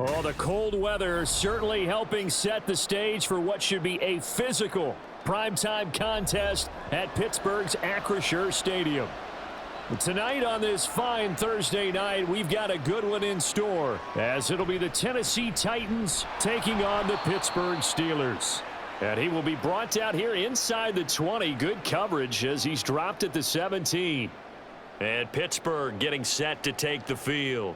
Oh, the cold weather certainly helping set the stage for what should be a physical primetime contest at Pittsburgh's Acrisure Stadium. Tonight on this fine Thursday night, we've got a good one in store, as it'll be the Tennessee Titans taking on the Pittsburgh Steelers. And he will be brought down here inside the 20. Good coverage as he's dropped at the 17. And Pittsburgh getting set to take the field.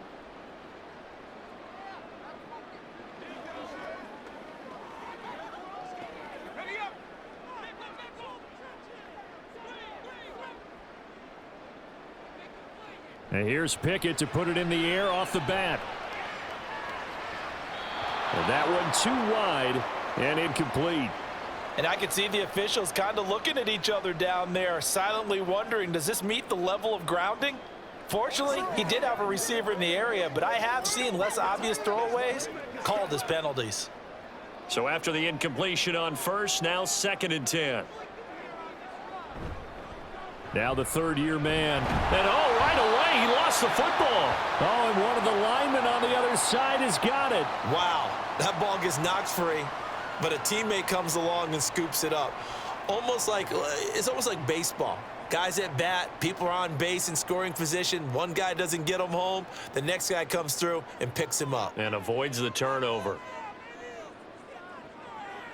And here's Pickett to put it in the air off the bat. And that one too wide and incomplete. And I can see the officials kind of looking at each other down there, silently wondering, does this meet the level of grounding? Fortunately, he did have a receiver in the area, but I have seen less obvious throwaways called as penalties. So after the incompletion on first, now 2nd and 10. Now the third-year man. And, oh, right away, he lost the football. Oh, and one of the linemen on the other side has got it. Wow, that ball gets knocked free, but a teammate comes along and scoops it up. It's almost like baseball. Guys at bat, people are on base in scoring position. One guy doesn't get him home. The next guy comes through and picks him up. And avoids the turnover.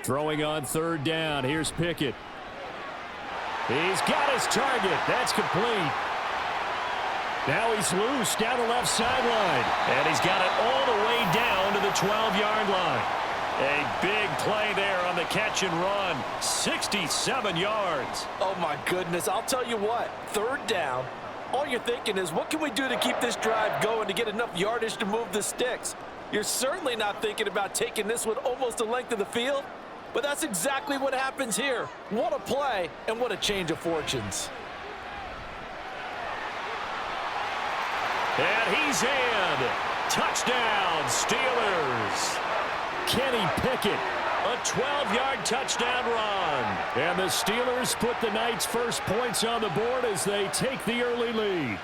Throwing on 3rd down. Here's Pickett. He's got his target. That's complete. Now he's loose down the left sideline. And he's got it all the way down to the 12-yard line. A big play there on the catch and run. 67 yards. Oh, my goodness. I'll tell you what. 3rd down. All you're thinking is, what can we do to keep this drive going to get enough yardage to move the sticks? You're certainly not thinking about taking this one almost the length of the field. But that's exactly what happens here. What a play and what a change of fortunes. And he's in. Touchdown, Steelers. Kenny Pickett, a 12-yard touchdown run. And the Steelers put the night's first points on the board as they take the early lead.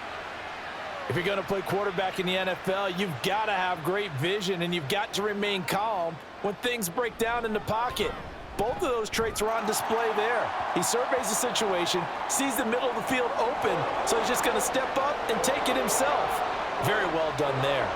If you're going to play quarterback in the NFL, you've got to have great vision and you've got to remain calm when things break down in the pocket. Both of those traits are on display there. He surveys the situation, sees the middle of the field open, so he's just going to step up and take it himself. Very well done there.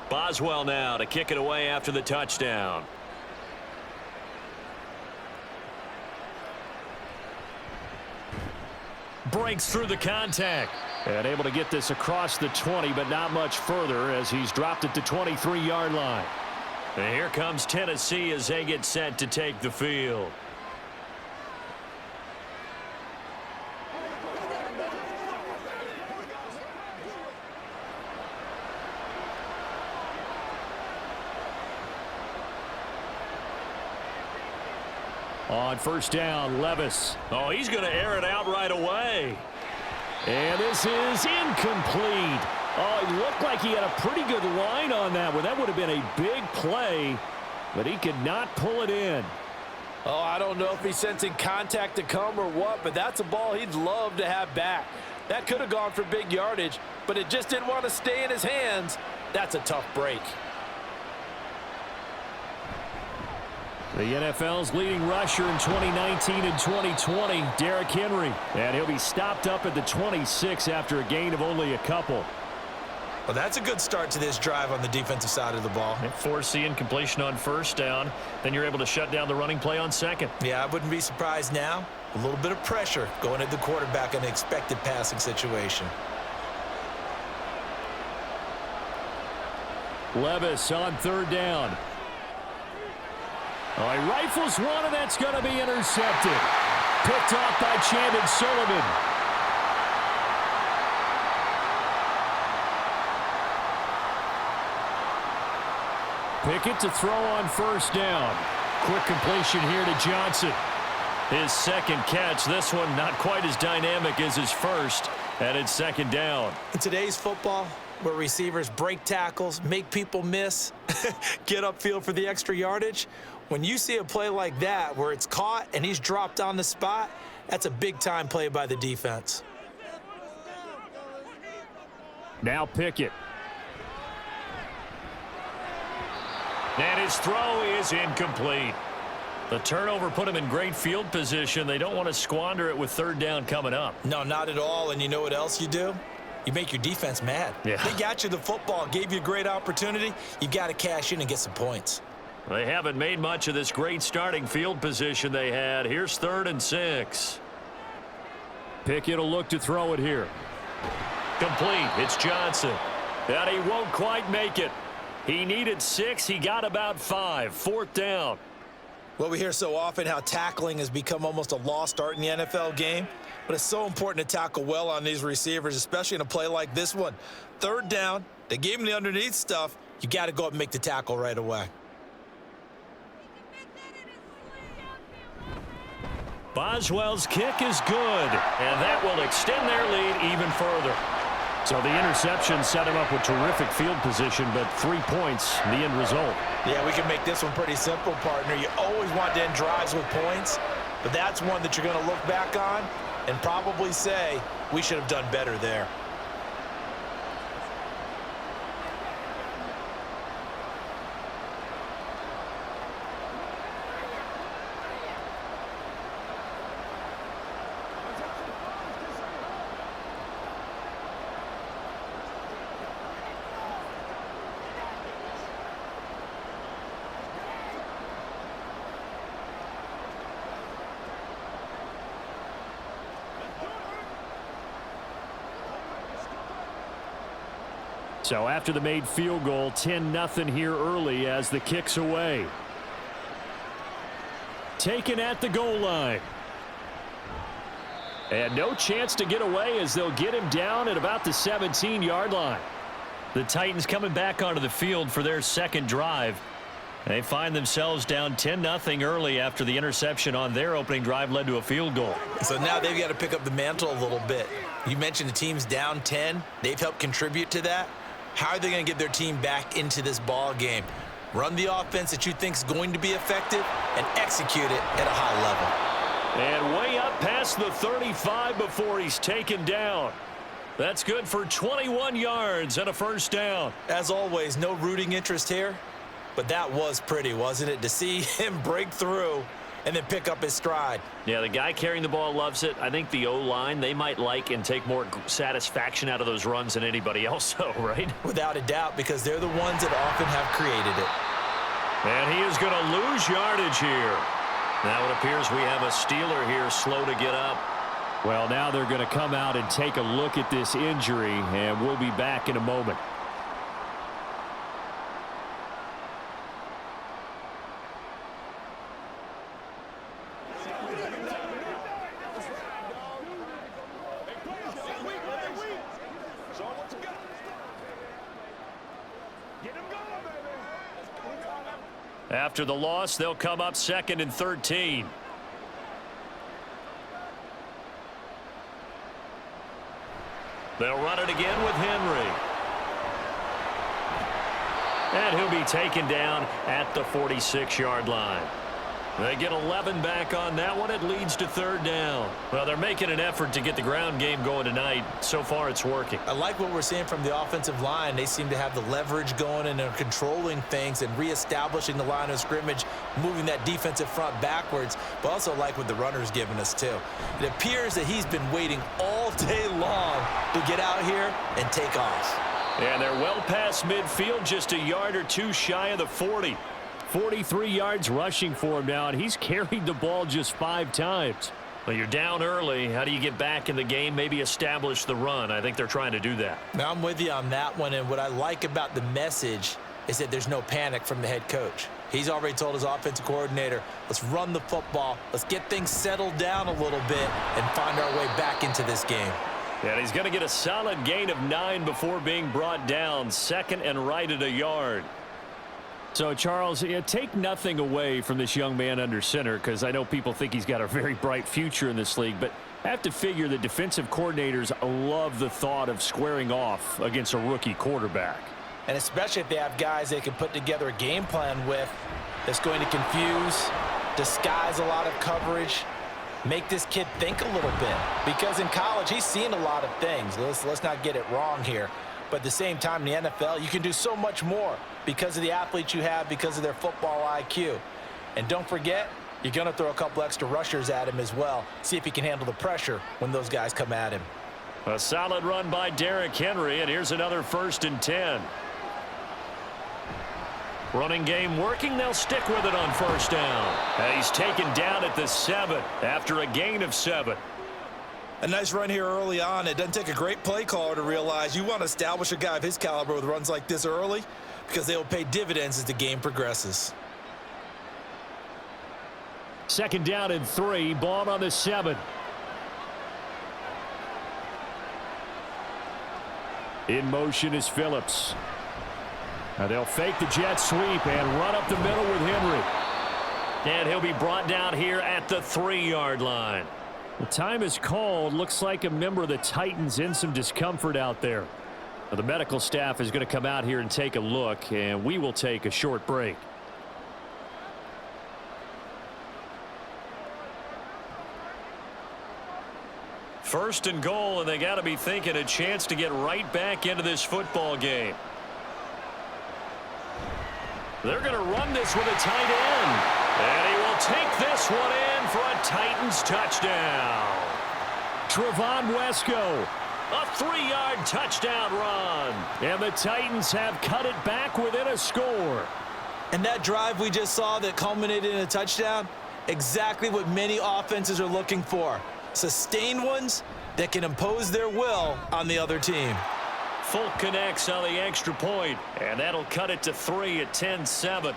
Boswell now to kick it away after the touchdown. Breaks through the contact. And able to get this across the 20, but not much further as he's dropped it to 23-yard line. And here comes Tennessee as they get set to take the field. On 1st down, Levis. Oh, he's going to air it out right away. And this is incomplete. Oh, it looked like he had a pretty good line on that one. That would have been a big play, but he could not pull it in. Oh, I don't know if he's sensing contact to come or what, but that's a ball he'd love to have back. That could have gone for big yardage, but it just didn't want to stay in his hands. That's a tough break. The NFL's leading rusher in 2019 and 2020, Derrick Henry. And he'll be stopped up at the 26 after a gain of only a couple. Well, that's a good start to this drive on the defensive side of the ball. Force the incompletion on 1st down. Then you're able to shut down the running play on 2nd. Yeah, I wouldn't be surprised now. A little bit of pressure going at the quarterback in an expected passing situation. Levis on 3rd down. Oh, he rifles one, and that's going to be intercepted. Picked off by Chandon Sullivan. Pickett to throw on first down. Quick completion here to Johnson. His second catch. This one not quite as dynamic as his first, and it's second down. In today's football, where receivers break tackles, make people miss, get upfield for the extra yardage, when you see a play like that where it's caught and he's dropped on the spot, that's a big-time play by the defense. Now Pickett. And his throw is incomplete. The turnover put him in great field position. They don't want to squander it with third down coming up. No, not at all. And you know what else you do? You make your defense mad. Yeah. They got you the football, gave you a great opportunity. You got to cash in and get some points. They haven't made much of this great starting field position they had. Here's 3rd and 6. Pickett will look to throw it here. Complete. It's Johnson. And he won't quite make it. He needed 6. He got about 5. 4th down. Well, we hear so often how tackling has become almost a lost art in the NFL game. But it's so important to tackle well on these receivers, especially in a play like this one. 3rd down. They gave him the underneath stuff. You got to go up and make the tackle right away. Boswell's kick is good, and that will extend their lead even further. So the interception set him up with terrific field position, but 3 points, the end result. Yeah, we can make this one pretty simple, partner. You always want to end drives with points, but that's one that you're going to look back on and probably say, we should have done better there. So after the made field goal, 10-0 here early as the kick's away. Taken at the goal line. And no chance to get away as they'll get him down at about the 17-yard line. The Titans coming back onto the field for their second drive. They find themselves down 10-0 early after the interception on their opening drive led to a field goal. So now they've got to pick up the mantle a little bit. You mentioned the team's down 10. They've helped contribute to that. How are they going to get their team back into this ball game? Run the offense that you think is going to be effective and execute it at a high level. And way up past the 35 before he's taken down. That's good for 21 yards and a first down. As always, no rooting interest here, but that was pretty, wasn't it? To see him break through and then pick up his stride. Yeah, the guy carrying the ball loves it. I think the O-line, they might like and take more satisfaction out of those runs than anybody else, though, right? Without a doubt, because they're the ones that often have created it. And he is going to lose yardage here. Now it appears we have a Steeler here slow to get up. Well, now they're going to come out and take a look at this injury, and we'll be back in a moment. After the loss, they'll come up 2nd and 13. They'll run it again with Henry. And he'll be taken down at the 46-yard line. They get 11 back on that one. It leads to 3rd down. Well, they're making an effort to get the ground game going tonight. So far, it's working. I like what we're seeing from the offensive line. They seem to have the leverage going and they're controlling things and reestablishing the line of scrimmage, moving that defensive front backwards, but also like what the runner's giving us, too. It appears that he's been waiting all day long to get out here and take off. And they're well past midfield, just a yard or two shy of the 40. 43 yards rushing for him now, and he's carried the ball just 5 times. Well, you're down early. How do you get back in the game, maybe establish the run? I think they're trying to do that. Now, I'm with you on that one, and what I like about the message is that there's no panic from the head coach. He's already told his offensive coordinator, let's run the football, let's get things settled down a little bit and find our way back into this game. And he's going to get a solid gain of 9 before being brought down, second and right at a yard. So, Charles, take nothing away from this young man under center, because I know people think he's got a very bright future in this league, but I have to figure the defensive coordinators love the thought of squaring off against a rookie quarterback. And especially if they have guys they can put together a game plan with that's going to confuse, disguise a lot of coverage, make this kid think a little bit. Because in college, he's seen a lot of things. Let's not get it wrong here. But at the same time, in the NFL, you can do so much more because of the athletes you have, because of their football IQ. And don't forget, you're going to throw a couple extra rushers at him as well. See if he can handle the pressure when those guys come at him. A solid run by Derrick Henry, and here's another 1st and 10. Running game working. They'll stick with it on 1st down. And he's taken down at the 7 after a gain of 7. A nice run here early on. It doesn't take a great play caller to realize you want to establish a guy of his caliber with runs like this early, because they will pay dividends as the game progresses. 2nd down and 3. Ball on the 7. In motion is Phillips. Now they'll fake the jet sweep and run up the middle with Henry. And he'll be brought down here at the 3-yard line. The time is called. Looks like a member of the Titans in some discomfort out there. Now, the medical staff is going to come out here and take a look, and we will take a short break. First and goal, and they got to be thinking a chance to get right back into this football game. They're going to run this with a tight end. And he will take this one in for a Titans touchdown. Trevon Wesco, a 3-yard touchdown run. And the Titans have cut it back within a score. And that drive we just saw that culminated in a touchdown, exactly what many offenses are looking for. Sustained ones that can impose their will on the other team. Folk connects on the extra point, and that'll cut it to 3 at 10-7.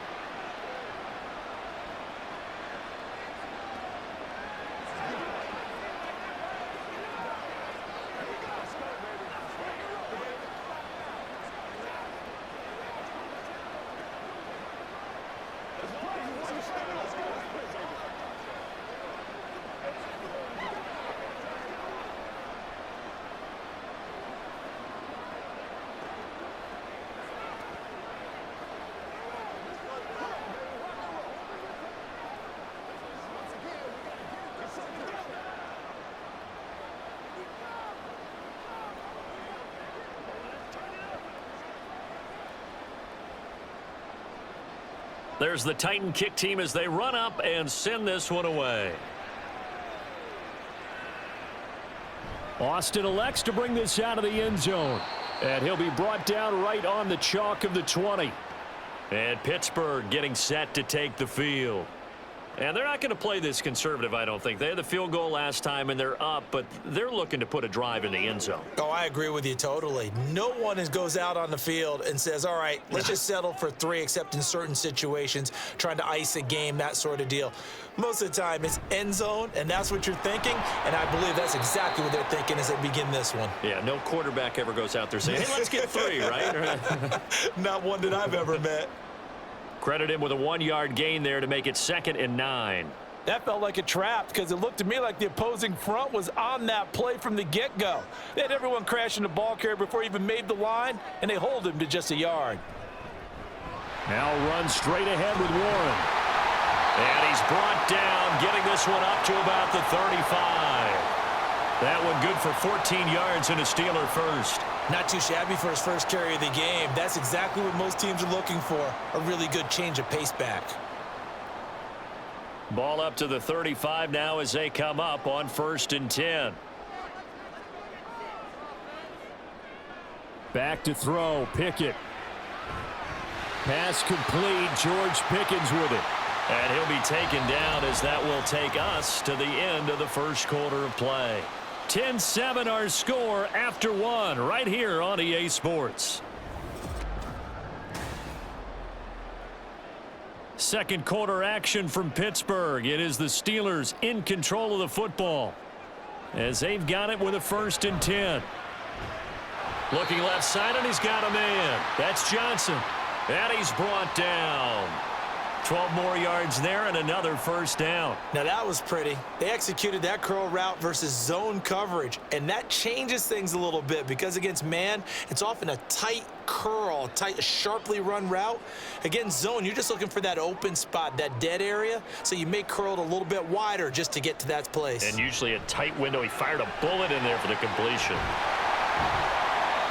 There's the Titan kick team as they run up and send this one away. Austin elects to bring this out of the end zone. And he'll be brought down right on the chalk of the 20. And Pittsburgh getting set to take the field. And they're not going to play this conservative, I don't think. They had the field goal last time, and they're up, but they're looking to put a drive in the end zone. Oh, I agree with you totally. No one goes out on the field and says, all right, let's just settle for 3, except in certain situations, trying to ice a game, that sort of deal. Most of the time, it's end zone, and that's what you're thinking, and I believe that's exactly what they're thinking as they begin this one. Yeah, no quarterback ever goes out there saying, hey, let's get 3, right? Not one that I've ever met. Credit him with a 1-yard gain there to make it 2nd and 9. That felt like a trap because it looked to me like the opposing front was on that play from the get-go. They had everyone crashing the ball carrier before he even made the line, and they hold him to just a yard. Now run straight ahead with Warren. And he's brought down, getting this one up to about the 35. That one good for 14 yards and a Steeler first. Not too shabby for his first carry of the game. That's exactly what most teams are looking for, a really good change of pace back. Ball up to the 35 now as they come up on 1st and 10. Back to throw, Pickett. Pass complete, George Pickens with it. And he'll be taken down as that will take us to the end of the first quarter of play. 10-7 our score after 1 right here on EA Sports. Second quarter action from Pittsburgh. It is the Steelers in control of the football as they've got it with a 1st and 10. Looking left side, and he's got a man. That's Johnson. And he's brought down. 12 more yards there and another 1st down. Now that was pretty. They executed that curl route versus zone coverage, and that changes things a little bit because against man, it's often a tight curl, tight, sharply run route. Against zone, you're just looking for that open spot, that dead area, so you may curl it a little bit wider just to get to that place. And usually a tight window. He fired a bullet in there for the completion.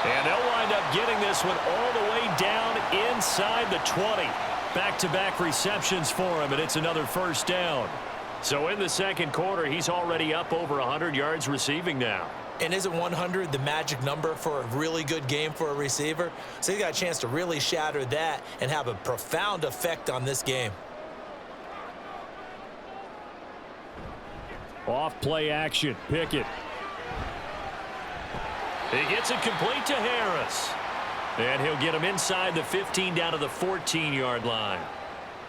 And they'll wind up getting this one all the way down inside the 20. Back-to-back receptions for him, and it's another 1st down. So in the second quarter, he's already up over 100 yards receiving now. And isn't 100 the magic number for a really good game for a receiver? So he got a chance to really shatter that and have a profound effect on this game. Off play action. Pickett. He gets it complete to Harris. And he'll get him inside the 15 down to the 14-yard line.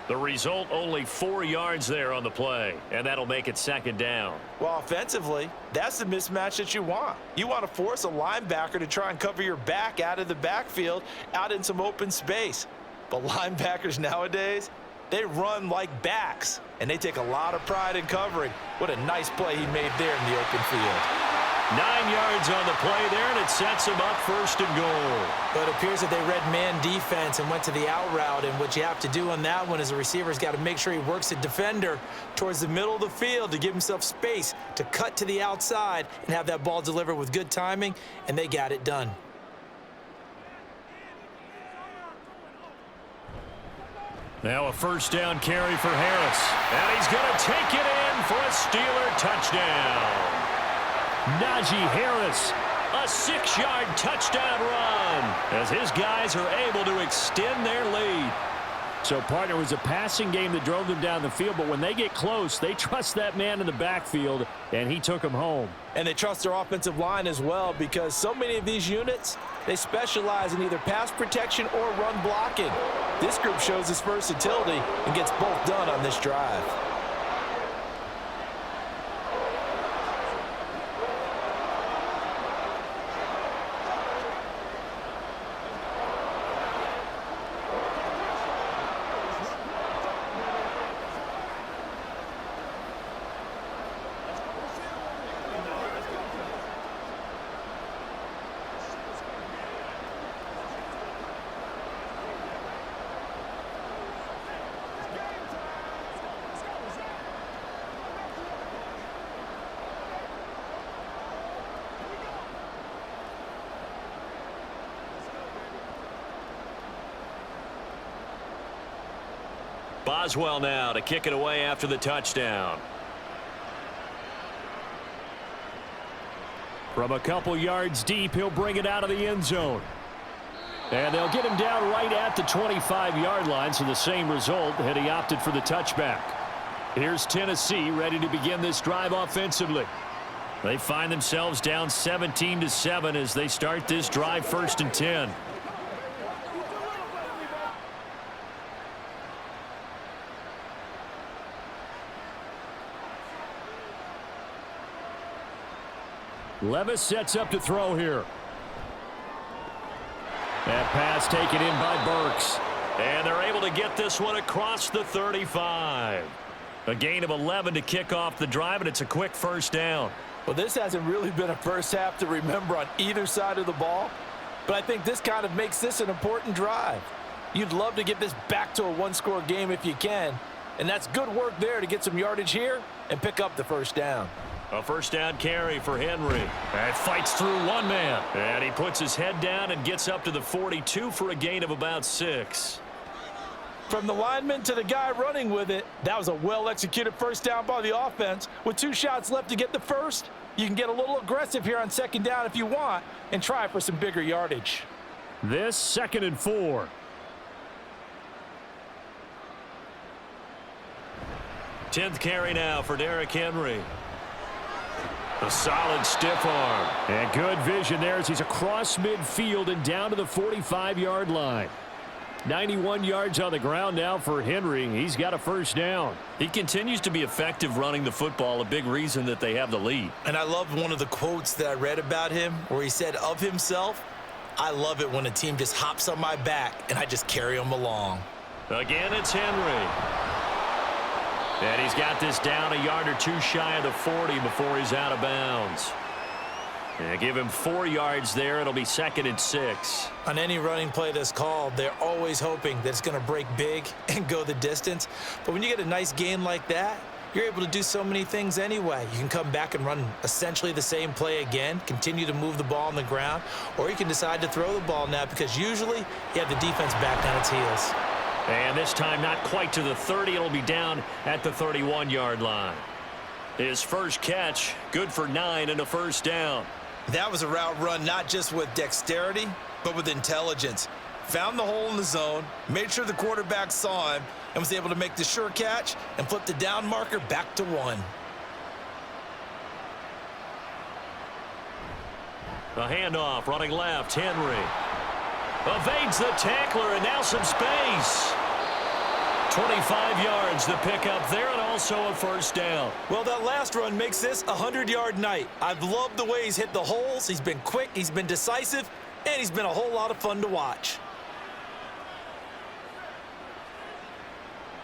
The result, only 4 yards there on the play, and that'll make it 2nd down. Well, offensively, that's the mismatch that you want. You want to force a linebacker to try and cover your back out of the backfield, out in some open space. But linebackers nowadays, they run like backs, and they take a lot of pride in covering. What a nice play he made there in the open field. 9 yards on the play there, and it sets him up 1st and goal. But it appears that they read man defense and went to the out route, and what you have to do on that one is the receiver's got to make sure he works the defender towards the middle of the field to give himself space to cut to the outside and have that ball delivered with good timing, and they got it done. Now a 1st down carry for Harris. And he's going to take it in for a Steeler touchdown. Najee Harris, a 6-yard touchdown run as his guys are able to extend their lead. So, partner, it was a passing game that drove them down the field, but when they get close, they trust that man in the backfield, and he took them home. And they trust their offensive line as well because so many of these units, they specialize in either pass protection or run blocking. This group shows its versatility and gets both done on this drive. Boswell now to kick it away after the touchdown. From a couple yards deep, he'll bring it out of the end zone. And they'll get him down right at the 25-yard line, so the same result had he opted for the touchback. Here's Tennessee ready to begin this drive offensively. They find themselves down 17-7 as they start this drive 1st and 10. Levis sets up to throw here. That pass taken in by Burks. And they're able to get this one across the 35. A gain of 11 to kick off the drive, and it's a quick 1st down. Well, this hasn't really been a first half to remember on either side of the ball, but I think this kind of makes this an important drive. You'd love to get this back to a one-score game if you can, and that's good work there to get some yardage here and pick up the 1st down. A 1st down carry for Henry. And fights through one man. And he puts his head down and gets up to the 42 for a gain of about 6. From the lineman to the guy running with it, that was a well-executed 1st down by the offense. With 2 shots left to get the 1st, you can get a little aggressive here on 2nd down if you want and try for some bigger yardage. This 2nd and 4. Tenth carry now for Derrick Henry. A solid stiff arm. And good vision there as he's across midfield and down to the 45-yard line. 91 yards on the ground now for Henry. He's got a first down. He continues to be effective running the football, a big reason that they have the lead. And I love one of the quotes that I read about him where he said of himself, "I love it when a team just hops on my back and I just carry them along." Again, it's Henry. And he's got this down a yard or two shy of the 40 before he's out of bounds. And give him 4 yards there. It'll be 2nd and 6. On any running play that's called, they're always hoping that it's going to break big and go the distance. But when you get a nice gain like that, you're able to do so many things anyway. You can come back and run essentially the same play again, continue to move the ball on the ground, or you can decide to throw the ball now because usually you have the defense back on its heels. And this time not quite to the 30. It'll be down at the 31-yard line. His first catch, good for 9 and a first down. That was a route run not just with dexterity, but with intelligence. Found the hole in the zone, made sure the quarterback saw him, and was able to make the sure catch and flip the down marker back to 1. A handoff, running left, Henry. Evades the tackler, and now some space. 25 yards the pickup there, and also a first down. Well, that last run makes this a 100-yard night. I've loved the way he's hit the holes. He's been quick, he's been decisive, and he's been a whole lot of fun to watch.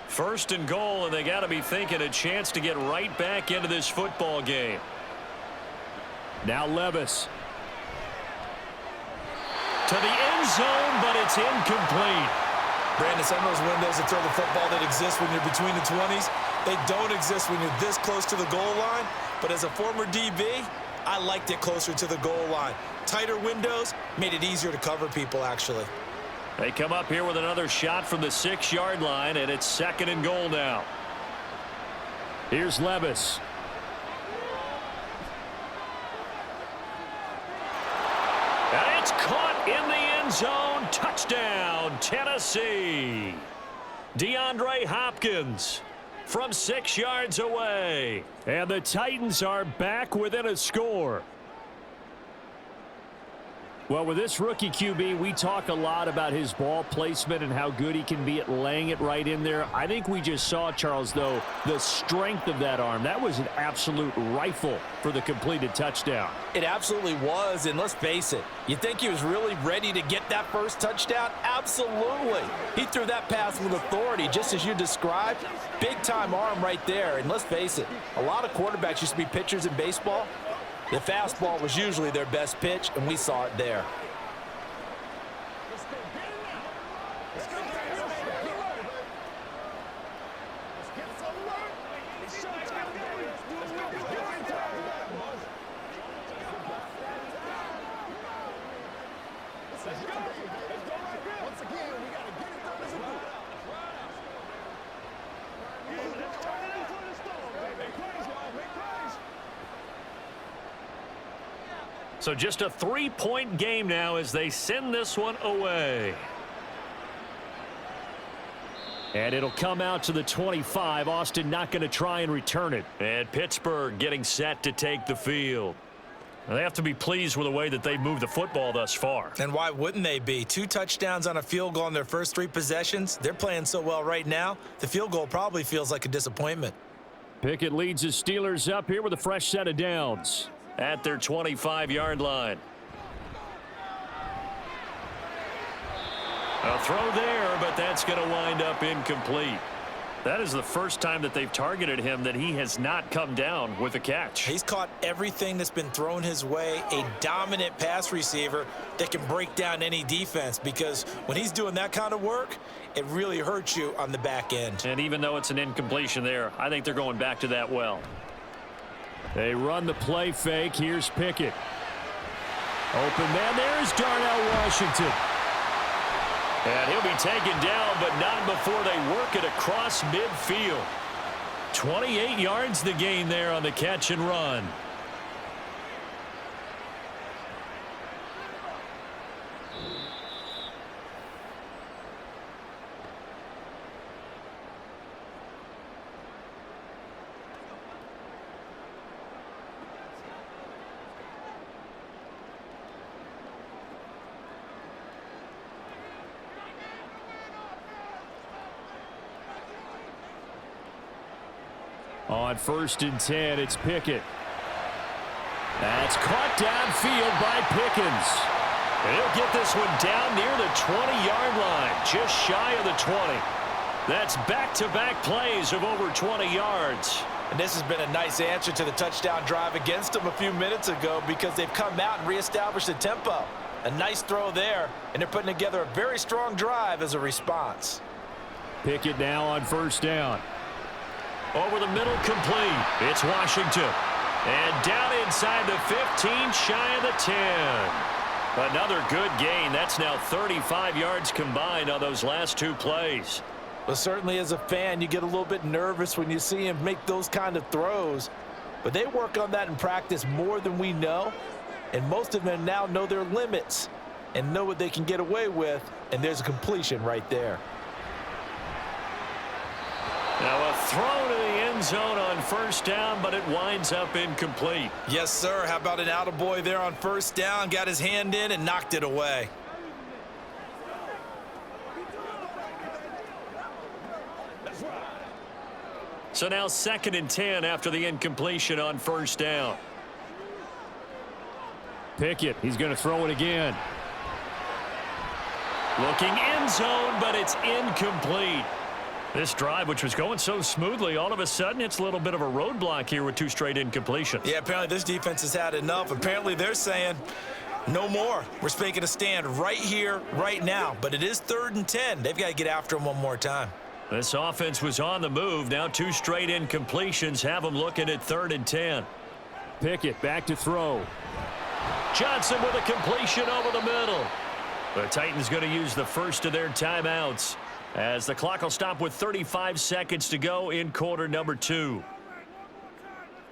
First and goal, and they got to be thinking a chance to get right back into this football game. Now Levis. To the end zone, but it's incomplete. Brandon, some of those windows that throw the football that exist when you're between the 20s, they don't exist when you're this close to the goal line. But as a former DB, I liked it closer to the goal line. Tighter windows made it easier to cover people, actually. They come up here with another shot from the 6-yard line, and it's 2nd and goal now. Here's Levis. And it's caught in the end zone. Touchdown, Tennessee. DeAndre Hopkins from 6 yards away. And the Titans are back within a score. Well, with this rookie QB, we talk a lot about his ball placement and how good he can be at laying it right in there. I think we just saw, Charles, though, the strength of that arm. That was an absolute rifle for the completed touchdown. It absolutely was, and let's face it, you think he was really ready to get that first touchdown? Absolutely. He threw that pass with authority, just as you described. Big-time arm right there, and let's face it, a lot of quarterbacks used to be pitchers in baseball. The fastball was usually their best pitch, and we saw it there. So just a 3-point game now as they send this one away. And it'll come out to the 25. Austin not going to try and return it. And Pittsburgh getting set to take the field. Now they have to be pleased with the way that they've moved the football thus far. And why wouldn't they be? 2 touchdowns on a field goal in their first 3 possessions. They're playing so well right now, the field goal probably feels like a disappointment. Pickett leads his Steelers up here with a fresh set of downs at their 25-yard line. A throw there, but that's going to wind up incomplete. That is the first time that they've targeted him that he has not come down with a catch. He's caught everything that's been thrown his way, a dominant pass receiver that can break down any defense, because when he's doing that kind of work, it really hurts you on the back end. And even though it's an incompletion there, I think they're going back to that well. They run the play fake. Here's Pickett. Open man. There's Darnell Washington. And he'll be taken down, but not before they work it across midfield. 28 yards the gain there on the catch and run. On 1st and 10, it's Pickett. That's caught downfield by Pickens. And he'll get this one down near the 20-yard line, just shy of the 20. That's back-to-back plays of over 20 yards. And this has been a nice answer to the touchdown drive against them a few minutes ago because they've come out and reestablished the tempo. A nice throw there, and they're putting together a very strong drive as a response. Pickett now on 1st down. Over the middle, complete. It's Washington. And down inside the 15, shy of the 10. Another good gain. That's now 35 yards combined on those last 2 plays. Well, certainly as a fan, you get a little bit nervous when you see him make those kind of throws. But they work on that in practice more than we know. And most of them now know their limits and know what they can get away with. And there's a completion right there. Now a throw to the end zone on 1st down, but it winds up incomplete. Yes, sir. How about an attaboy there on 1st down? Got his hand in and knocked it away. So now 2nd and 10 after the incompletion on 1st down. Pickett, he's going to throw it again. Looking end zone, but it's incomplete. This drive, which was going so smoothly, all of a sudden it's a little bit of a roadblock here with 2 straight incompletions. Yeah, apparently this defense has had enough. Apparently they're saying no more. We're making a stand right here, right now. But it is 3rd and 10. They've got to get after him one more time. This offense was on the move. Now 2 straight incompletions have them looking at 3rd and 10. Pickett back to throw. Johnson with a completion over the middle. The Titans going to use the first of their timeouts as the clock will stop with 35 seconds to go in quarter number 2.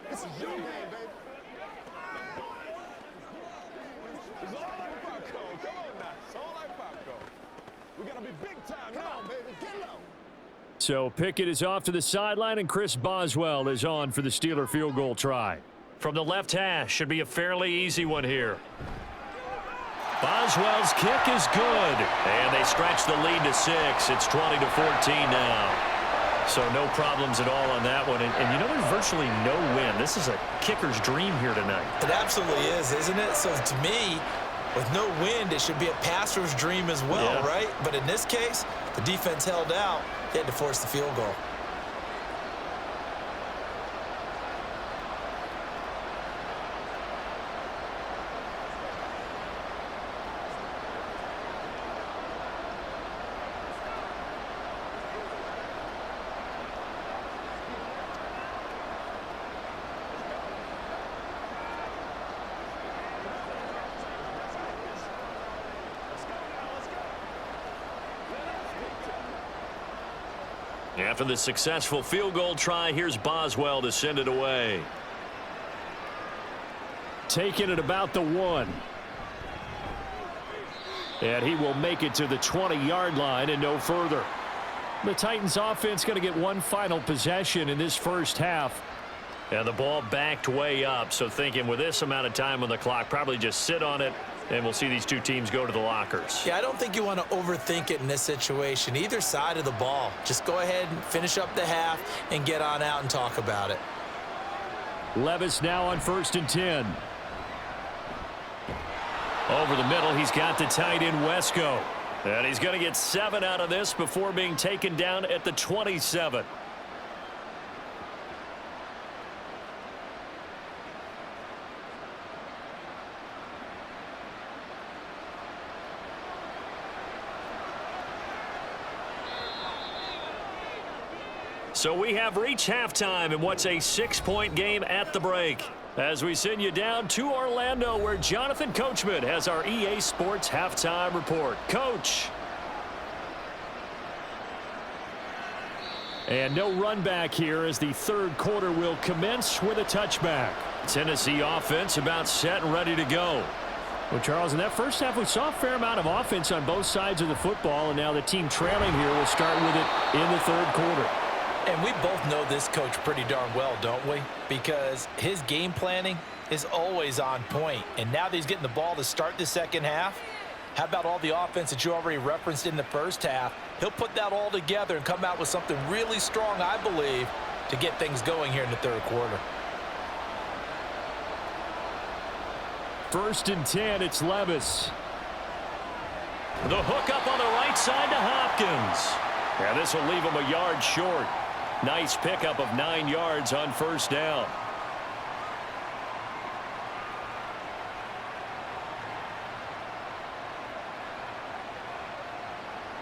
This is your game, baby. It's all like popcorn. Come on now. It's all like popcorn. We're going to be big time now, baby. Get low. So Pickett is off to the sideline, and Chris Boswell is on for the Steeler field goal try. From the left hash, should be a fairly easy one here. Boswell's kick is good, and they stretch the lead to 6. It's 20-14 now. So no problems at all on that one. And you know, there's virtually no win. This is a kicker's dream here tonight. It absolutely is, isn't it? So to me, with no wind, it should be a passer's dream as well, right? But in this case, the defense held out. They had to force the field goal. After the successful field goal try, here's Boswell to send it away. Taking it about the 1. And he will make it to the 20-yard line and no further. The Titans offense going to get one final possession in this first half. And the ball backed way up, so thinking with this amount of time on the clock, probably just sit on it, and we'll see these 2 teams go to the lockers. Yeah, I don't think you want to overthink it in this situation. Either side of the ball. Just go ahead and finish up the half and get on out and talk about it. Levis now on 1st and 10. Over the middle, he's got the tight end Wesco. And he's going to get 7 out of this before being taken down at the 27. So we have reached halftime in what's a 6-point game at the break. As we send you down to Orlando, where Jonathan Coachman has our EA Sports halftime report. Coach. And no run back here as the 3rd quarter will commence with a touchback. Tennessee offense about set and ready to go. Well, Charles, in that first half, we saw a fair amount of offense on both sides of the football, and now the team trailing here will start with it in the 3rd quarter. And we both know this coach pretty darn well, don't we? Because his game planning is always on point. And now that he's getting the ball to start the second half, how about all the offense that you already referenced in the first half? He'll put that all together and come out with something really strong, I believe, to get things going here in the third quarter. 1st and 10, it's Levis. The hook up on the right side to Hopkins. Yeah, this will leave him a yard short. Nice pickup of 9 yards on 1st down.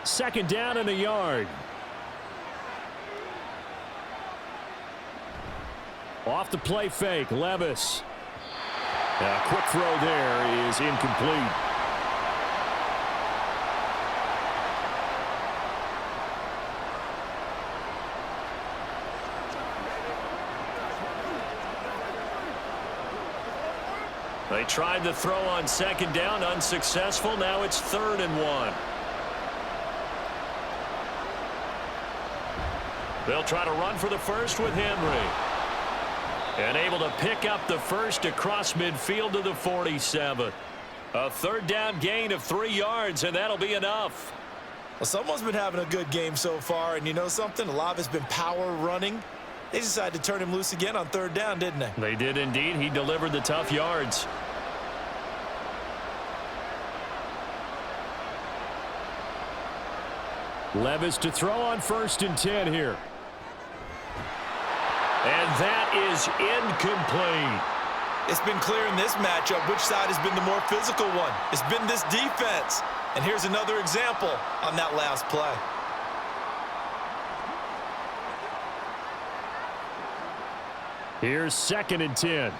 Second down and a yard. Off the play fake, Levis. A quick throw there is incomplete. They tried the throw on 2nd down, unsuccessful. Now it's 3rd and 1. They'll try to run for the first with Henry. And able to pick up the first across midfield to the 47. A 3rd down gain of 3 yards, and that'll be enough. Well, someone's been having a good game so far, and you know something? A lot of it's been power running. They decided to turn him loose again on 3rd down, didn't they? They did indeed. He delivered the tough yards. Levis to throw on 1st and 10 here. And that is incomplete. It's been clear in this matchup which side has been the more physical one. It's been this defense. And here's another example on that last play. Here's 2nd and 10.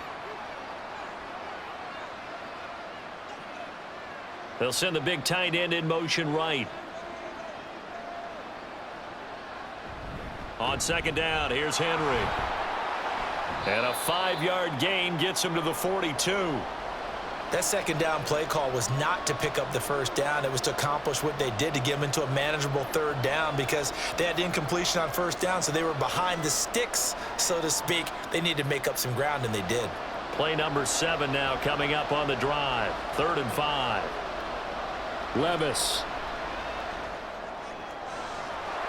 They'll send the big tight end in motion right. On 2nd down, here's Henry. And a 5-yard gain gets him to the 42. That 2nd down play call was not to pick up the 1st down. It was to accomplish what they did to get them into a manageable 3rd down because they had incompletion on 1st down, so they were behind the sticks, so to speak. They needed to make up some ground, and they did. Play number 7 now coming up on the drive. 3rd and 5. Levis.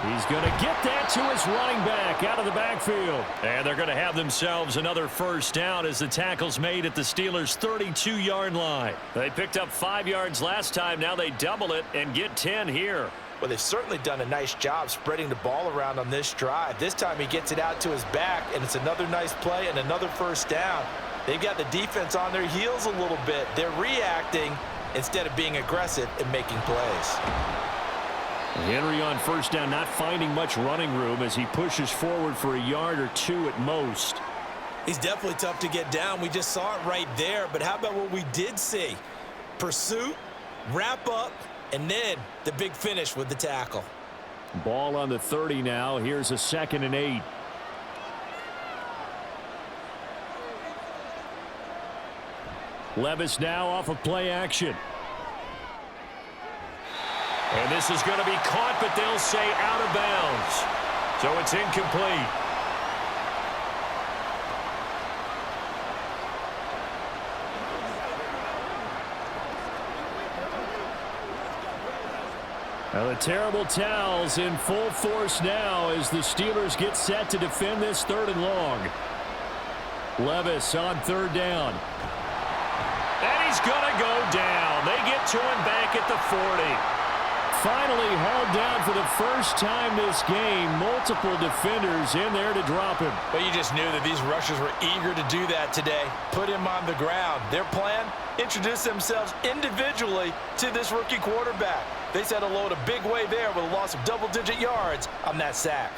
He's going to get that to his running back out of the backfield. And they're going to have themselves another 1st down as the tackle's made at the Steelers' 32-yard line. They picked up 5 yards last time. Now they double it and get 10 here. Well, they've certainly done a nice job spreading the ball around on this drive. This time he gets it out to his back, and it's another nice play and another 1st down. They've got the defense on their heels a little bit. They're reacting instead of being aggressive and making plays. Henry on 1st down, not finding much running room as he pushes forward for a yard or 2 at most. He's definitely tough to get down. We just saw it right there. But how about what we did see? Pursuit, wrap up, and then the big finish with the tackle. Ball on the 30 now. Here's a 2nd and 8. Levis now off of play action. And this is going to be caught, but they'll say out of bounds. So it's incomplete. Now the terrible towels in full force now as the Steelers get set to defend this 3rd and long. Levis on 3rd down. And he's going to go down. They get to him back at the 40. Finally hauled down for the first time this game. Multiple defenders in there to drop him. But you just knew that these rushers were eager to do that today. Put him on the ground. Their plan, introduce themselves individually to this rookie quarterback. They said hello in a big way there with a loss of double-digit yards on that sack.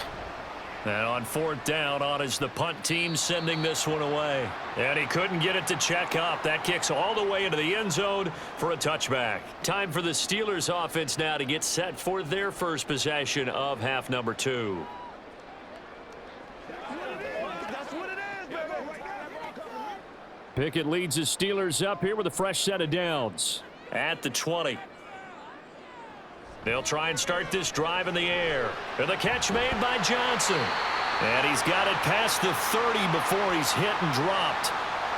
And on 4th down, on is the punt team sending this one away. And he couldn't get it to check up. That kicks all the way into the end zone for a touchback. Time for the Steelers offense now to get set for their first possession of half number 2. Pickett leads the Steelers up here with a fresh set of downs. At the 20. They'll try and start this drive in the air. And the catch made by Johnson. And he's got it past the 30 before he's hit and dropped.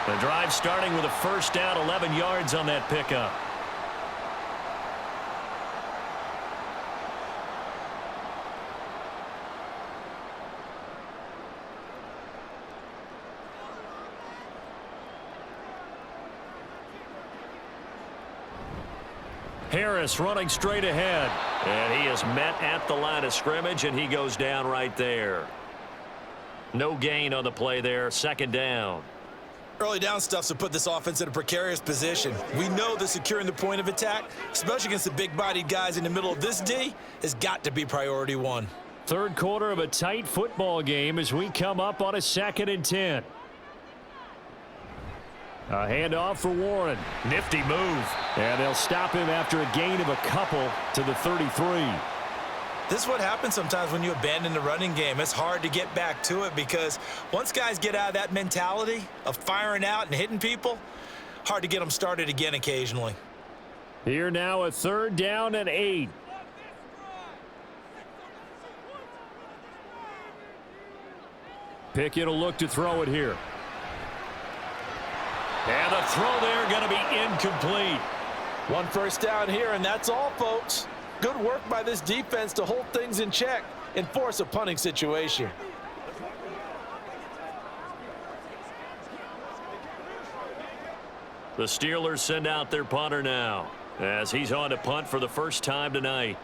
The drive starting with a 1st down, 11 yards on that pickup. Harris running straight ahead. And he is met at the line of scrimmage, and he goes down right there. No gain on the play there. Second down. Early down stuff to put this offense in a precarious position. We know that securing the point of attack, especially against the big-bodied guys in the middle of this D, has got to be priority one. Third quarter of a tight football game as we come up on a 2nd and 10. A handoff for Warren. Nifty move. And they'll stop him after a gain of a couple to the 33. This is what happens sometimes when you abandon the running game. It's hard to get back to it because once guys get out of that mentality of firing out and hitting people, hard to get them started again occasionally. Here now a 3rd down and 8. Pickett will look to throw it here. And the throw there going to be incomplete. 1 first down here, and that's all, folks. Good work by this defense to hold things in check and force a punting situation. The Steelers send out their punter now as he's on to punt for the first time tonight.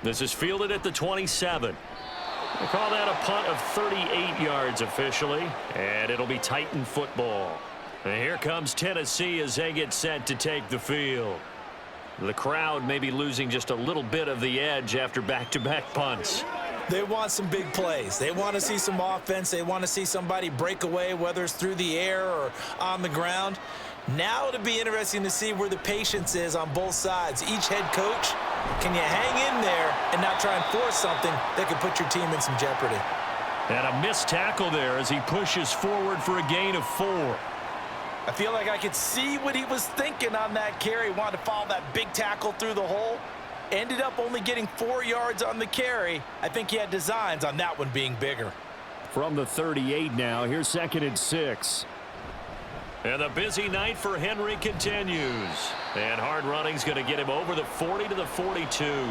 This is fielded at the 27. They call that a punt of 38 yards officially, and it'll be Titan football. And here comes Tennessee as they get set to take the field. The crowd may be losing just a little bit of the edge after back-to-back punts. They want some big plays. They want to see some offense. They want to see somebody break away, whether it's through the air or on the ground. Now it'll be interesting to see where the patience is on both sides. Each head coach, can you hang in there and not try and force something that could put your team in some jeopardy? And a missed tackle there as he pushes forward for a gain of 4. I feel like I could see what he was thinking on that carry. Wanted to follow that big tackle through the hole. Ended up only getting 4 yards on the carry. I think he had designs on that one being bigger. From the 38 now, here's 2nd and 6. And the busy night for Henry continues. And hard running's going to get him over the 40 to the 42.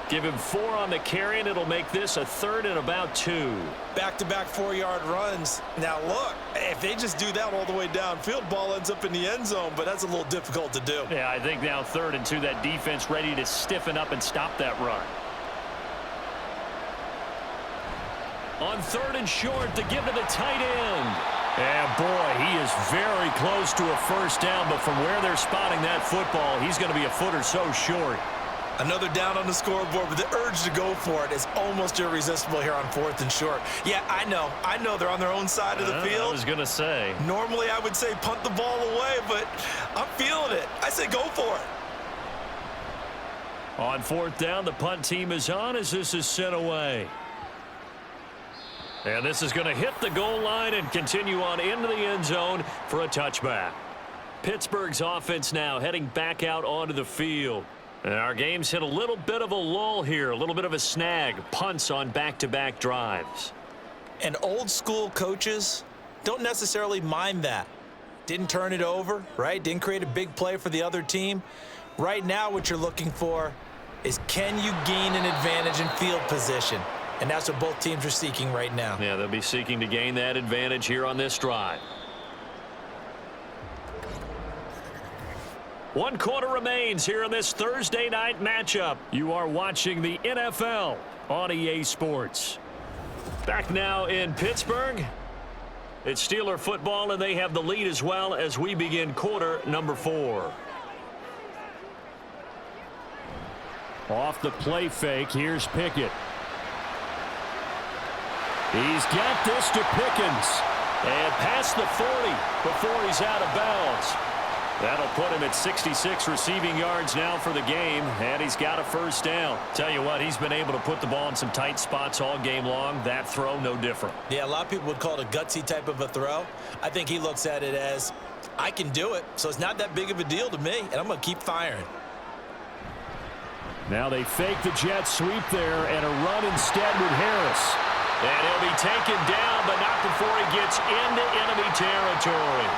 Give him 4 on the carry, and it'll make this a 3rd and about 2. Back-to-back 4-yard runs. Now, look, if they just do that all the way downfield, ball ends up in the end zone, but that's a little difficult to do. Yeah, I think now 3rd and 2, that defense ready to stiffen up and stop that run. On 3rd and short to give to the tight end. And, boy, he is very close to a first down, but from where they're spotting that football, he's going to be a foot or so short. Another down on the scoreboard, but the urge to go for it is almost irresistible here on 4th and short. Yeah, I know they're on their own side of the field. I was going to say. Normally I would say punt the ball away, but I'm feeling it. I say go for it. On 4th down, the punt team is on as this is sent away. And this is going to hit the goal line and continue on into the end zone for a touchback. Pittsburgh's offense now heading back out onto the field. And our game's hit a little bit of a lull here, a little bit of a snag. Punts on back-to-back drives. And old school coaches don't necessarily mind that. Didn't turn it over, right? Didn't create a big play for the other team. Right now what you're looking for is can you gain an advantage in field position? And that's what both teams are seeking right now. Yeah, they'll be seeking to gain that advantage here on this drive. 1 quarter remains here in this Thursday night matchup. You are watching the NFL on EA Sports. Back now in Pittsburgh. It's Steeler football, and they have the lead as well as we begin quarter number 4. Off the play fake, here's Pickett. He's got this to Pickens. And past the 40 before he's out of bounds. That'll put him at 66 receiving yards now for the game, and he's got a first down. Tell you what, he's been able to put the ball in some tight spots all game long. That throw, no different. Yeah, a lot of people would call it a gutsy type of a throw. I think he looks at it as, I can do it, so it's not that big of a deal to me, and I'm going to keep firing. Now they fake the jet sweep there, and a run instead with Harris. And he'll be taken down, but not before he gets into enemy territory.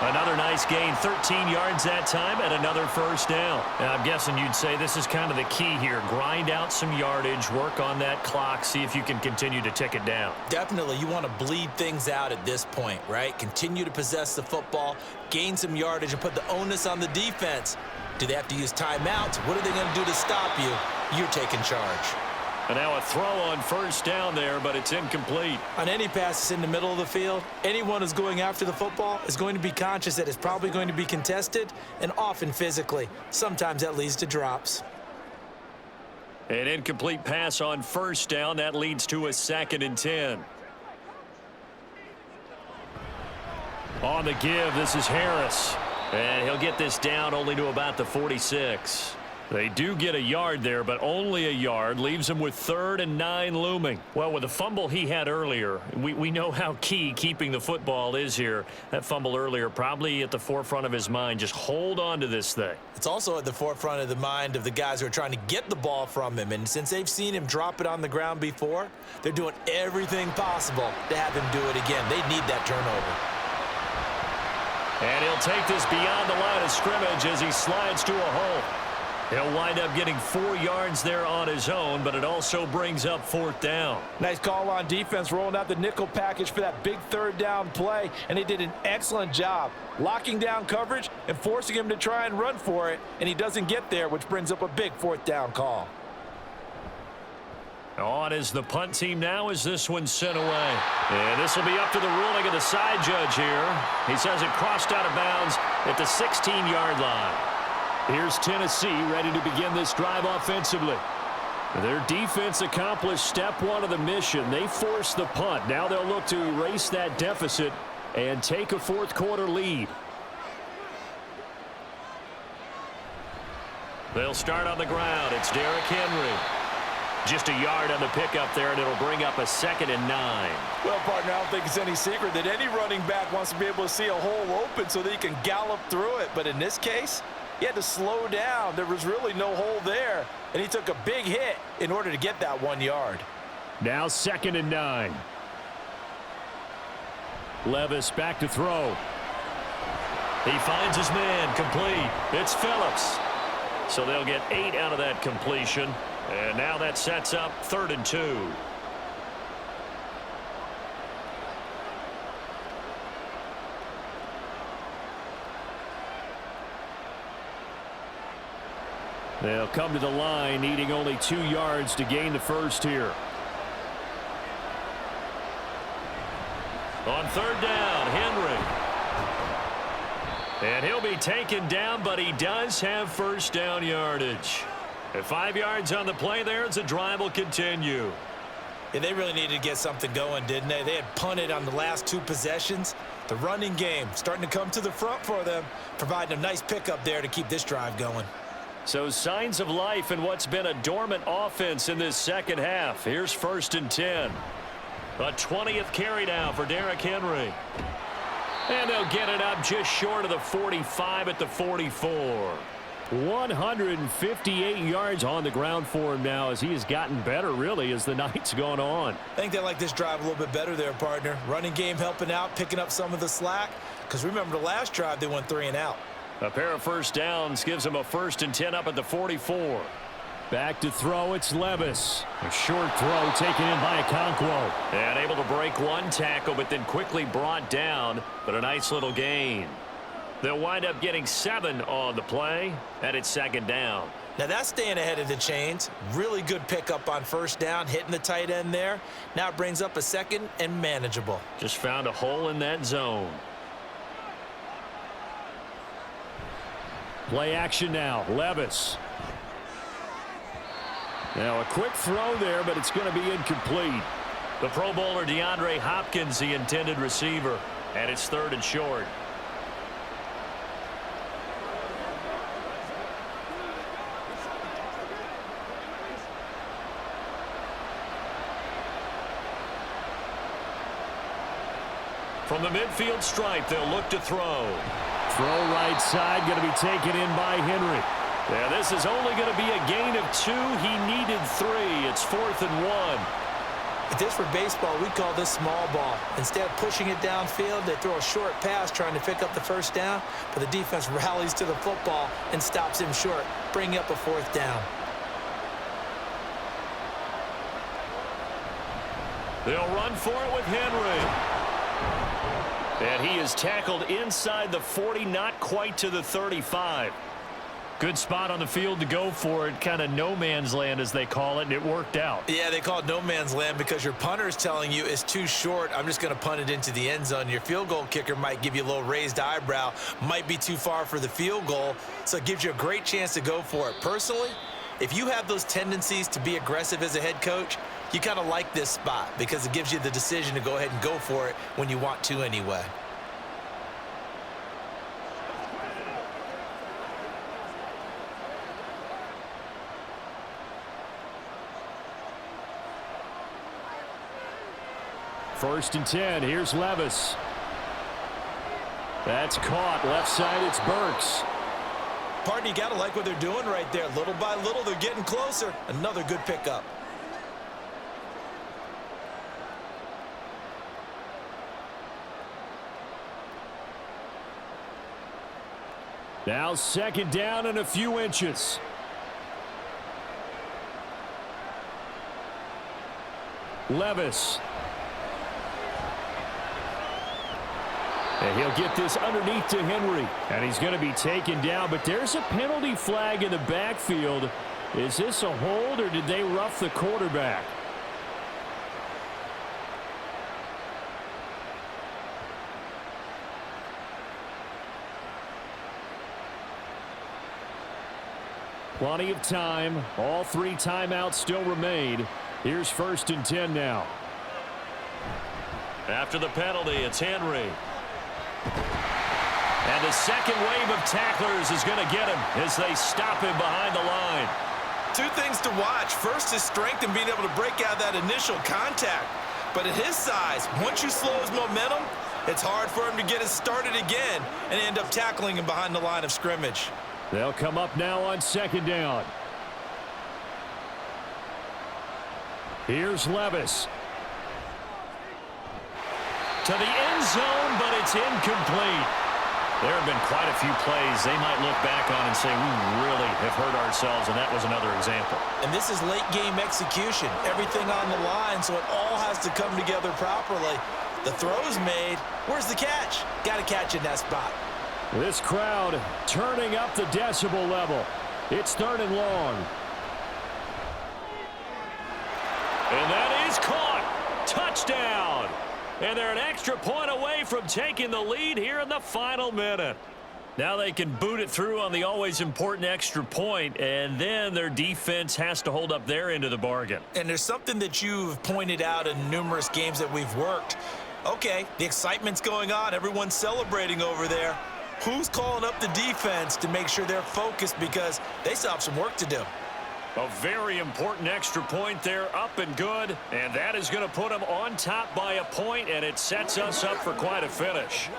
Another nice gain, 13 yards that time, and another first down. Now, I'm guessing you'd say this is kind of the key here. Grind out some yardage, work on that clock, see if you can continue to tick it down. Definitely, you want to bleed things out at this point, right? Continue to possess the football, gain some yardage, and put the onus on the defense. Do they have to use timeouts? What are they going to do to stop you? You're taking charge. And now a throw on first down there, but it's incomplete. On any passes in the middle of the field, anyone who's going after the football is going to be conscious that it's probably going to be contested and often physically. Sometimes that leads to drops. An incomplete pass on first down. That leads to a 2nd and 10. On the give, this is Harris. And he'll get this down only to about the 46. They do get a yard there, but only a yard. Leaves him with 3rd and 9 looming. Well, with the fumble he had earlier, we know how key keeping the football is here. That fumble earlier probably at the forefront of his mind. Just hold on to this thing. It's also at the forefront of the mind of the guys who are trying to get the ball from him. And since they've seen him drop it on the ground before, they're doing everything possible to have him do it again. They need that turnover. And he'll take this beyond the line of scrimmage as he slides to a hole. He'll wind up getting 4 yards there on his own, but it also brings up 4th down. Nice call on defense, rolling out the nickel package for that big 3rd down play, and they did an excellent job locking down coverage and forcing him to try and run for it, and he doesn't get there, which brings up a big 4th down call. On is the punt team now as this one's sent away. And this will be up to the ruling of the side judge here. He says it crossed out of bounds at the 16-yard line. Here's Tennessee ready to begin this drive offensively. Their defense accomplished step 1 of the mission. They forced the punt. Now they'll look to erase that deficit and take a 4th quarter lead. They'll start on the ground. It's Derrick Henry. Just a yard on the pickup there, and it'll bring up a 2nd and 9. Well, partner, I don't think it's any secret that any running back wants to be able to see a hole open so that he can gallop through it. But in this case, he had to slow down. There was really no hole there, and he took a big hit in order to get that 1 yard. Now 2nd and 9. Levis back to throw. He finds his man, complete. It's Phillips. So they'll get 8 out of that completion. And now that sets up 3rd and 2. They'll come to the line, needing only 2 yards to gain the first here. On 3rd down, Henry. And he'll be taken down, but he does have first down yardage. At 5 yards on the play there, as the drive will continue. Yeah, they really needed to get something going, didn't they? They had punted on the last 2 possessions. The running game starting to come to the front for them, providing a nice pickup there to keep this drive going. So signs of life in what's been a dormant offense in this second half. Here's 1st and 10. A 20th carry now for Derrick Henry. And they'll get it up just short of the 45 at the 44. 158 yards on the ground for him now as he has gotten better, really, as the night's gone on. I think they like this drive a little bit better there, partner. Running game helping out, picking up some of the slack. Because remember, the last drive, they went 3 and out. A pair of first downs gives him a 1st and 10 up at the 44. Back to throw, it's Levis. A short throw taken in by Okonkwo. And able to break 1 tackle, but then quickly brought down. But a nice little gain. They'll wind up getting 7 on the play, and it's 2nd down. Now that's staying ahead of the chains. Really good pickup on first down, hitting the tight end there. Now it brings up a 2nd and manageable. Just found a hole in that zone. Play action now, Levis. Now a quick throw there, but it's going to be incomplete. The Pro Bowler DeAndre Hopkins, the intended receiver, and it's 3rd and short. From the midfield stripe, they'll look to throw. Throw right side, going to be taken in by Henry. Yeah, this is only going to be a gain of 2. He needed 3. It's 4th and 1. If this were baseball, we'd call this small ball. Instead of pushing it downfield, they throw a short pass trying to pick up the first down, but the defense rallies to the football and stops him short, bringing up a fourth down. They'll run for it with Henry. And he is tackled inside the 40, not quite to the 35. Good spot on the field to go for it, kind of no man's land as they call it, and it worked out. Yeah, they call it no man's land because your punter is telling you it's too short. I'm just going to punt it into the end zone. Your field goal kicker might give you a little raised eyebrow, might be too far for the field goal, so it gives you a great chance to go for it. Personally, if you have those tendencies to be aggressive as a head coach, you kind of like this spot because it gives you the decision to go ahead and go for it when you want to anyway. First and 10. Here's Levis. That's caught. Left side, it's Burks. Partner, you got to like what they're doing right there. Little by little, they're getting closer. Another good pickup. Now second down and a few inches. Levis. And he'll get this underneath to Henry. And he's going to be taken down, but there's a penalty flag in the backfield. Is this a hold or did they rough the quarterback? Plenty of time. All three timeouts still remain. Here's first and 10 now. After the penalty, it's Henry. And the second wave of tacklers is going to get him as they stop him behind the line. Two things to watch. First, his strength and being able to break out that initial contact. But at his size, once you slow his momentum, it's hard for him to get it started again and end up tackling him behind the line of scrimmage. They'll come up now on second down. Here's Levis. To the end zone, but it's incomplete. There have been quite a few plays they might look back on and say, we really have hurt ourselves, and that was another example. And this is late game execution. Everything on the line, so it all has to come together properly. The throw's made. Where's the catch? Got to catch in that spot. This crowd turning up the decibel level. It's third and long. And that is caught. Touchdown. And they're an extra point away from taking the lead here in the final minute. Now they can boot it through on the always important extra point, and then their defense has to hold up their end of the bargain. And there's something that you've pointed out in numerous games that we've worked. Okay, the excitement's going on. Everyone's celebrating over there. Who's calling up the defense to make sure they're focused because they still have some work to do? A very important extra point there, up and good, and that is going to put them on top by a point, and it sets us up for quite a finish.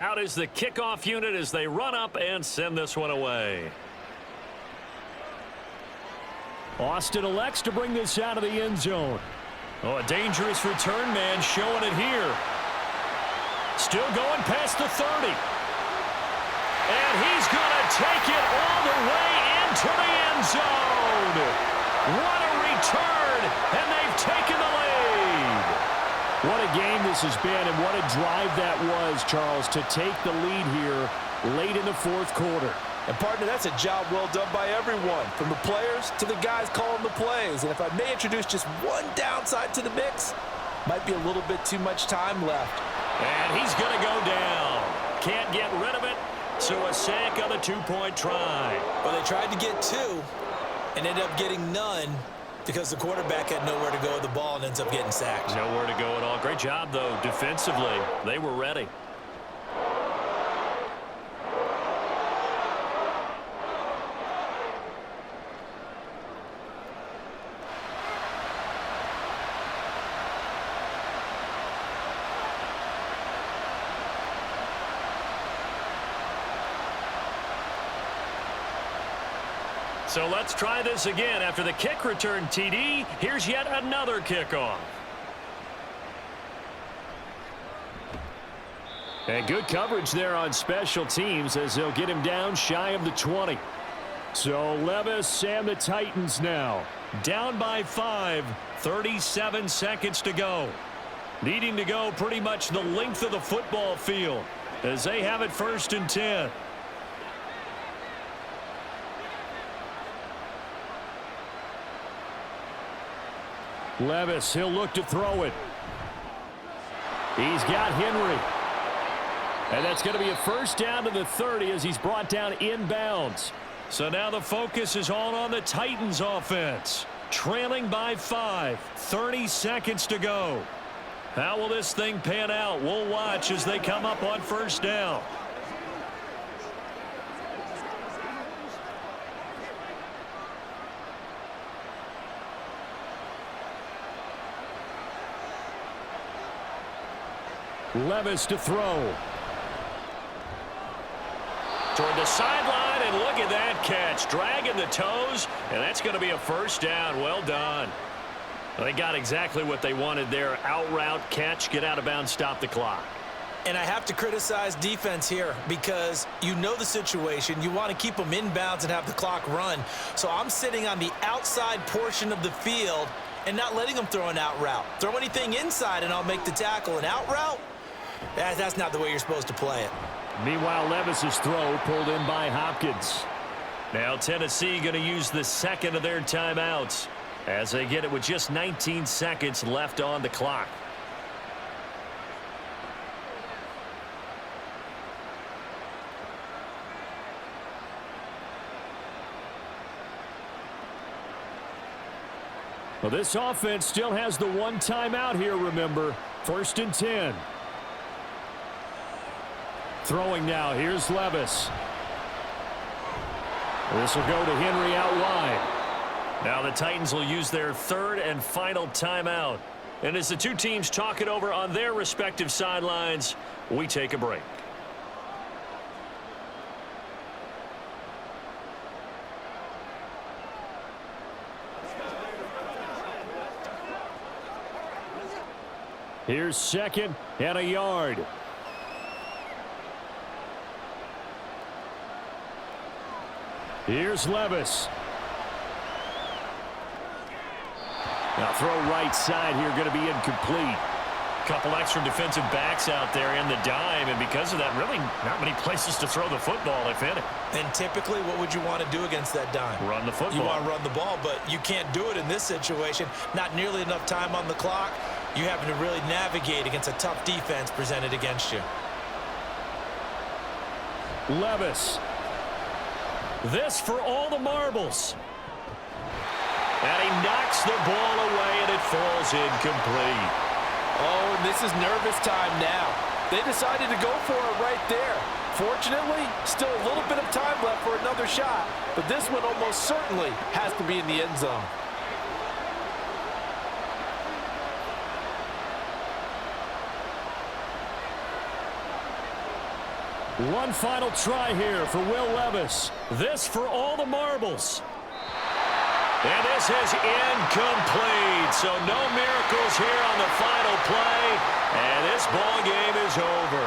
Out is the kickoff unit as they run up and send this one away. Austin elects to bring this out of the end zone. Oh, a dangerous return man showing it here. Still going past the 30. And he's going to take it all the way into the end zone. What a return, and they've taken the lead. What a game this has been, and what a drive that was, Charles, to take the lead here late in the fourth quarter. And, partner, that's a job well done by everyone, from the players to the guys calling the plays. And if I may introduce just one downside to the mix, might be a little bit too much time left. And he's going to go down. Can't get rid of it. So a sack on the two-point try. Well, they tried to get two and ended up getting none because the quarterback had nowhere to go with the ball and ends up getting sacked. Nowhere to go at all. Great job, though, defensively. They were ready. So let's try this again. After the kick return TD, here's yet another kickoff. And good coverage there on special teams as they'll get him down shy of the 20. So Levis and the Titans now Down by 5, 37 seconds to go. Needing to go pretty much the length of the football field as they have it 1st and 10. Levis, he'll look to throw it. He's got Henry. And that's going to be a first down to the 30 as he's brought down inbounds. So now the focus is all on the Titans offense. Trailing by 5, 30 seconds to go. How will this thing pan out? We'll watch as they come up on first down. Levis to throw. Toward the sideline, and look at that catch. Dragging the toes, and that's going to be a first down. Well done. They got exactly what they wanted there. Out route, catch, get out of bounds, stop the clock. And I have to criticize defense here because you know the situation. You want to keep them inbounds and have the clock run. So I'm sitting on the outside portion of the field and not letting them throw an out route. Throw anything inside and I'll make the tackle. An out route? That's not the way you're supposed to play it. Meanwhile, Levis's throw pulled in by Hopkins. Now Tennessee going to use the second of their timeouts as they get it with just 19 seconds left on the clock. Well, this offense still has the one timeout here, remember. 1st and 10. Throwing now. Here's Levis. This will go to Henry out wide. Now the Titans will use their third and final timeout. And as the two teams talk it over on their respective sidelines, we take a break. Here's 2nd and a yard. Here's Levis. Now throw right side here, going to be incomplete. Couple extra defensive backs out there in the dime, and because of that, really not many places to throw the football, if any. And typically, what would you want to do against that dime? Run the football. You want to run the ball, but you can't do it in this situation. Not nearly enough time on the clock. You having to really navigate against a tough defense presented against you. Levis. This for all the marbles. And he knocks the ball away, and it falls incomplete. Oh, and this is nervous time now. They decided to go for it right there. Fortunately, still a little bit of time left for another shot, but this one almost certainly has to be in the end zone. One final try here for Will Levis. This for all the marbles. And this is incomplete. So no miracles here on the final play. And this ball game is over.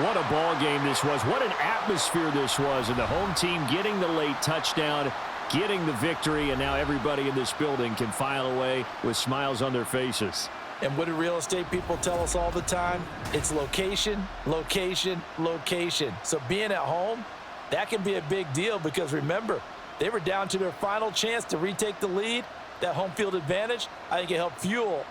What a ball game this was. What an atmosphere this was. And the home team getting the late touchdown, getting the victory, and now everybody in this building can file away with smiles on their faces. And what do real estate people tell us all the time? It's location, location, location. So being at home, that can be a big deal because remember, they were down to their final chance to retake the lead. That home field advantage, I think it helped fuel